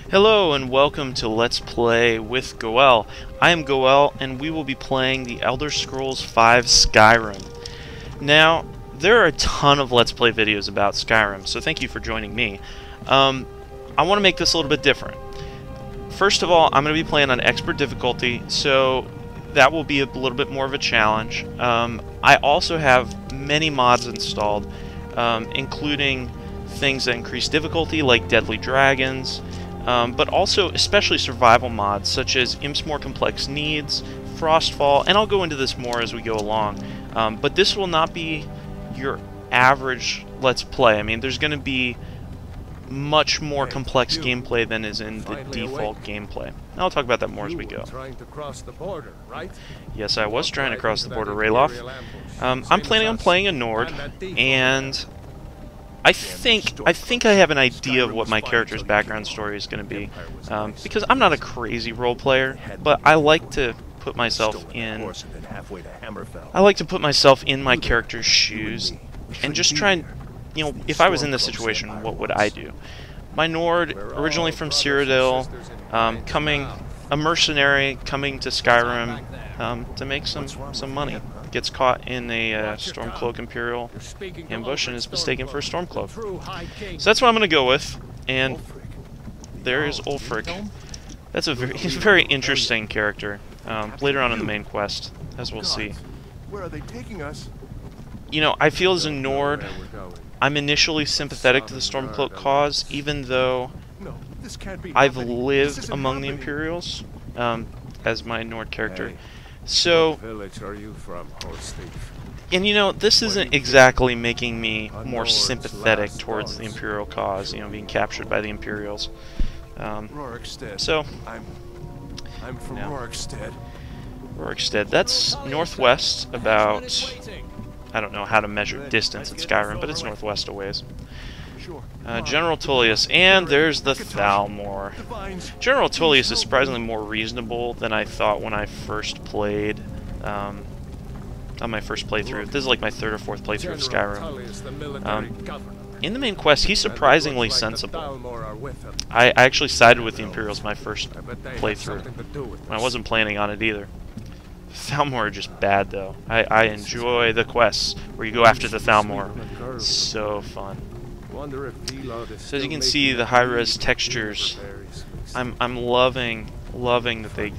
Hello and welcome to Let's Play with Goel. I am Goel and we will be playing the Elder Scrolls V Skyrim. Now, there are a ton of Let's Play videos about Skyrim, so thank you for joining me. I want to make this a little bit different. First of all, I'm going to be playing on expert difficulty, so that will be a little bit more of a challenge. I also have many mods installed, including things that increase difficulty like Deadly Dragons, but also especially survival mods such as Imp's More Complex Needs, Frostfall, and I'll go into this more as we go along. But this will not be your average Let's Play. I mean, there's going to be much more complex gameplay than is in the default gameplay. I'll talk about that more as we go. Trying to cross the border, right? Yes, I was trying to cross the border, Rayloff. I'm planning on playing a Nord, and I think I have an idea of what my character's background story is going to be, because I'm not a crazy role player, but I like to put myself in. I like to put myself in my character's shoes, and just try and, you know, if I was in this situation, what would I do? My Nord, originally from Cyrodiil, a mercenary coming to Skyrim to make some money. Gets caught in a Stormcloak Imperial ambush and is mistaken for a Stormcloak. So that's what I'm going to go with, and there is Ulfric. That's he's a very interesting character, later on in the main quest, as we'll see. Where are they taking us? You know, I feel as a Nord, I'm initially sympathetic to the Stormcloak cause, even though I've lived among the Imperials as my Nord character. So, Village are you from, horse thief? and you know, this isn't exactly making me more sympathetic towards the Imperial cause, you know, being captured by the Imperials. Rorikstead. So, I'm from Rorikstead. Rorikstead, that's northwest about, I don't know how to measure distance in Skyrim, but it's northwest a ways. General Tullius, and there's the Thalmor. General Tullius is surprisingly more reasonable than I thought when I first played, on my first playthrough. This is like my third or fourth playthrough of Skyrim. In the main quest, he's surprisingly sensible. I actually sided with the Imperials my first playthrough, when I wasn't planning on it either. Thalmor are just bad, though. I enjoy the quests where you go after the Thalmor. So fun. So as you can see, the high-res textures, I'm loving that they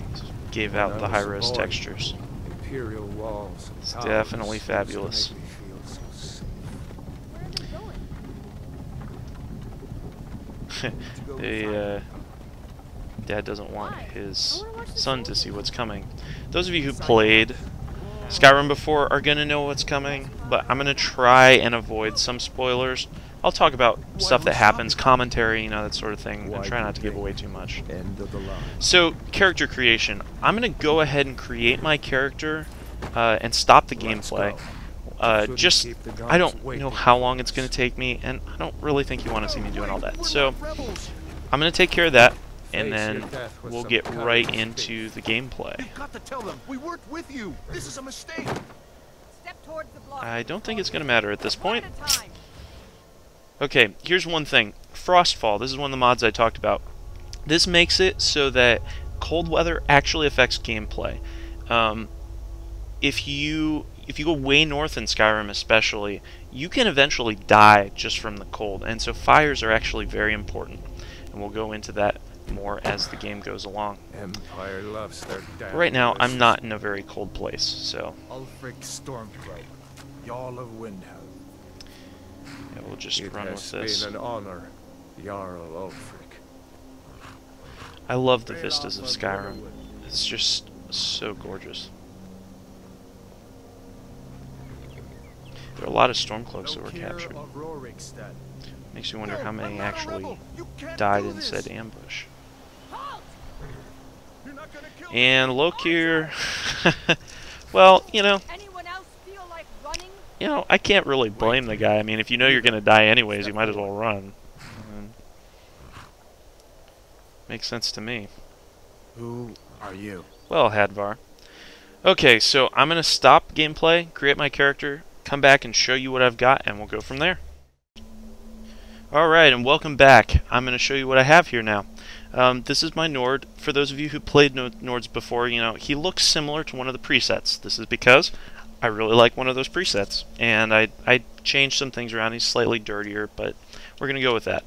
gave out the high-res textures. It's definitely fabulous. Dad doesn't want his son to see what's coming. Those of you who played Skyrim before are going to know what's coming, but I'm going to try and avoid some spoilers. I'll talk about stuff that happens, commentary, you know, that sort of thing, and try not to give away too much. So, character creation. I'm going to go ahead and create my character and stop the gameplay. I don't know how long it's going to take me, and I don't really think you want to see me doing all that. So, I'm going to take care of that, and then we'll get right into the gameplay. You've got to tell them we worked with you. This is a mistake. I don't think it's going to matter at this point. Okay, here's one thing. Frostfall, this is one of the mods I talked about. This makes it so that cold weather actually affects gameplay. If you go way north in Skyrim especially, you can eventually die just from the cold, and so fires are actually very important. And we'll go into that more as the game goes along. Empire loves their Right now, I'm not in a very cold place, so Ulfric Stormcloak, Jarl of Windhelm. yeah, we'll just run with It this. has been an honor, Jarl Ulfric. I love the vistas of Skyrim. It's just so gorgeous. There are a lot of Stormcloaks that were captured. Makes you wonder how many actually died in said ambush. And Lokir, well, you know, I can't really blame the guy. I mean, if you know you're going to die anyways, you might as well run. Makes sense to me. Who are you? Well, Hadvar. Okay, so I'm going to stop gameplay, create my character, come back and show you what I've got, and we'll go from there. Alright, and welcome back. I'm going to show you what I have here now. This is my Nord. For those of you who played Nords before, you know, he looks similar to one of the presets. This is because I really like one of those presets. And I changed some things around. He's slightly dirtier, but we're going to go with that.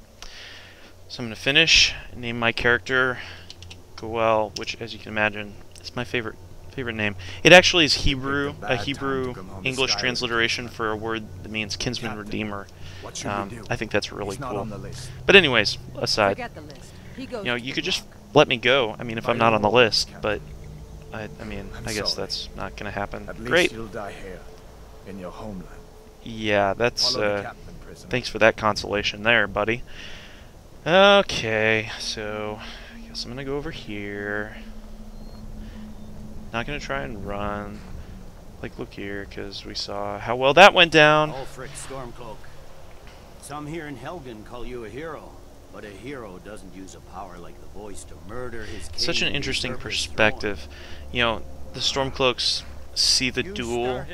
So I'm going to finish, name my character Goel, which, as you can imagine, is my favorite name. It actually is Hebrew, a Hebrew English transliteration for a word that means kinsman redeemer. I think that's really cool. But anyways, aside, you know, you could just let me go. I mean, if I'm not on the list, but I mean, I guess that's not going to happen. Great. You'll die here, in your homeland. Yeah, that's. Thanks for that consolation there, buddy. Okay, so I guess I'm gonna go over here. Not gonna try and run. Like, look here, because we saw how well that went down. Ulfric Stormcloak. Some here in Helgen call you a hero, but a hero doesn't use a power like the voice to murder his king. Such an interesting perspective. You know, the Stormcloaks see the duel.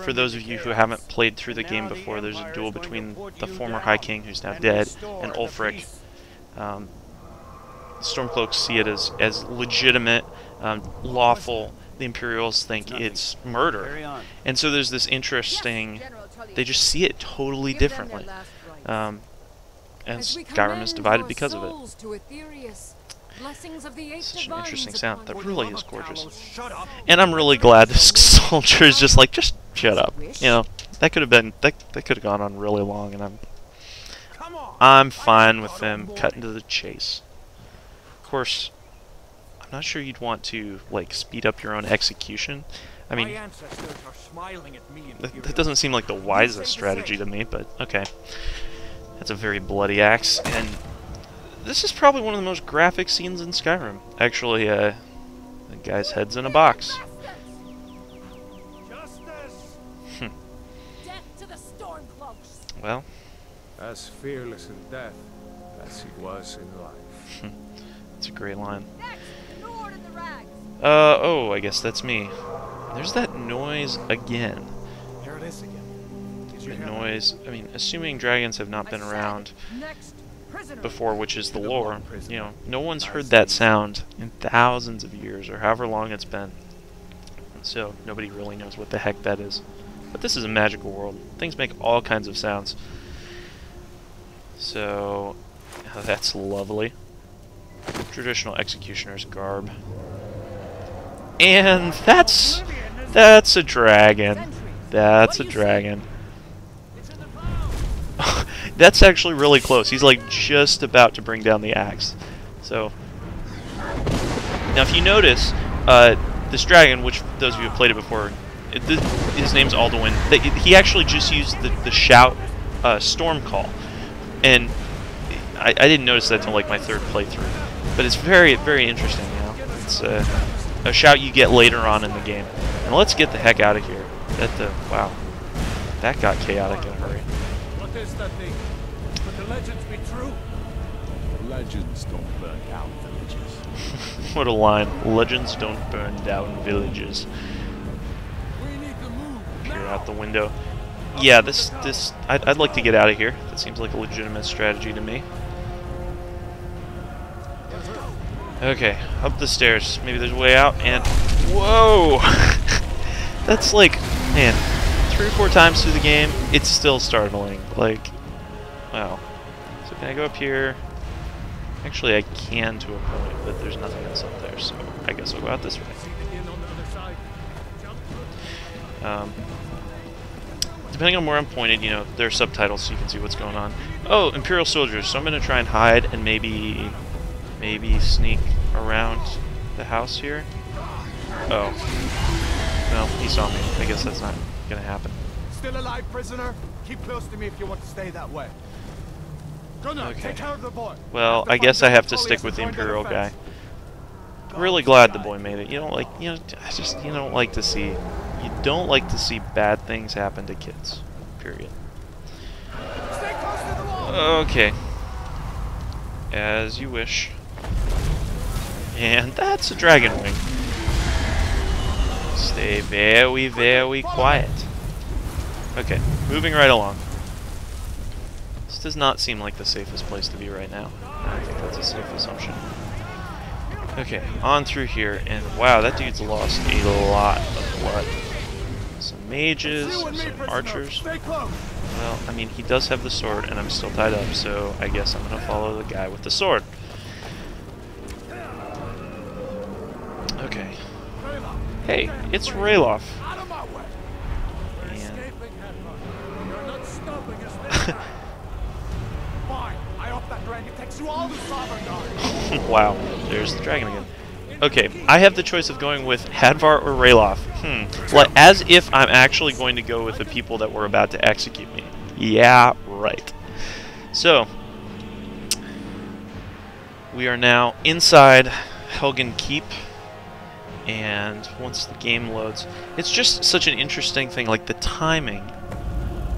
For those of you who haven't played through the game before, there's a duel between the former High King, who's now dead, and Ulfric. Stormcloaks see it as legitimate, lawful. The Imperials think it's murder. And so there's this interesting... They just see it totally differently. And Skyrim is divided because of it. Such an interesting sound. That really is gorgeous. And I'm really glad this soldier is just like, just shut up. You know, that could have been, that could have gone on really long, and I'm fine with them cutting to the chase. Of course, I'm not sure you'd want to, like, speed up your own execution. I mean, that doesn't seem like the wisest strategy to me, but okay. That's a very bloody axe, and this is probably one of the most graphic scenes in Skyrim. Actually, the guy's head's in a box. Well, As fearless in death as he was in life. it's a great line. Oh, I guess that's me. There's that noise again. Here it is again. The noise, I mean, assuming dragons have not been around before, which is the lore, you know, no one's heard that sound in thousands of years, or however long it's been. So, nobody really knows what the heck that is. But this is a magical world. Things make all kinds of sounds. So, oh, that's lovely. Traditional executioner's garb. And that's a dragon. That's a dragon. That's actually really close. He's like just about to bring down the axe. So now, if you notice, this dragon, which those of you who have played it before, his name's Alduin. He actually just used the shout storm call, and I didn't notice that until like my third playthrough. But it's very, very interesting. You know, it's a shout you get later on in the game. And let's get the heck out of here. Wow, that got chaotic in a hurry. What is that thing? Could the legends be true? Legends don't burn down villages. What a line. Legends don't burn down villages. We need to move. Peer out the window. Yeah, I'd like to get out of here. That seems like a legitimate strategy to me. Okay, up the stairs. Maybe there's a way out, and... Whoa! That's like, man, 3 or 4 times through the game, it's still startling. Like, wow. So can I go up here? Actually, I can to a point, but there's nothing else up there, so I guess I'll go out this way. Depending on where I'm pointed, you know, there are subtitles so you can see what's going on. Oh, Imperial soldiers, so I'm going to try and hide and maybe sneak around the house here. Oh. Well, he saw me. I guess that's not going to happen. Still alive, prisoner? Keep close to me if you want to stay that way. Gunnar, Okay. take care of the boy. Well, I guess I have to stick with the Imperial guy. Really glad the boy made it. You don't like, you know, you don't like to see bad things happen to kids. Period. Stay close to the wall. Okay. As you wish. And that's a dragon wing. Stay very, very quiet. Okay, moving right along. does not seem like the safest place to be right now. I think that's a safe assumption. Okay, on through here, and wow, that dude's lost a lot of blood. Some mages, some archers. Well, I mean, he does have the sword, and I'm still tied up, so I guess I'm gonna follow the guy with the sword. Okay. Hey, it's Rayloff. And wow, there's the dragon again. Okay, I have the choice of going with Hadvar or Rayloff. Like, as if I'm actually going to go with the people that were about to execute me. Yeah, right. So, we are now inside Helgen Keep, and once the game loads, it's just such an interesting thing, like the timing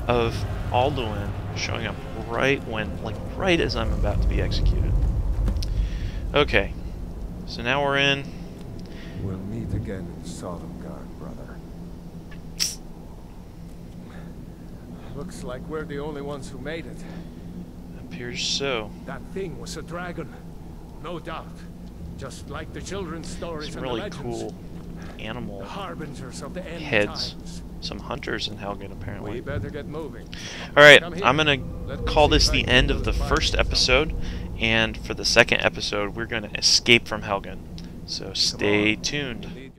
of Alduin showing up right when, like, right as I'm about to be executed. Okay, so now we're in. We'll meet again in Sodomgarn, brother. Looks like we're the only ones who made it. Appears so. That thing was a dragon, no doubt. Just like the children's stories Some and really the legends. cool animal The harbingers of the end heads. times. Some hunters in Helgen, apparently. We better get moving. Alright, Come here. I'm going Let to me call see this if I the can end do of the the first fight. episode, and for the second episode, we're going to escape from Helgen. So stay tuned.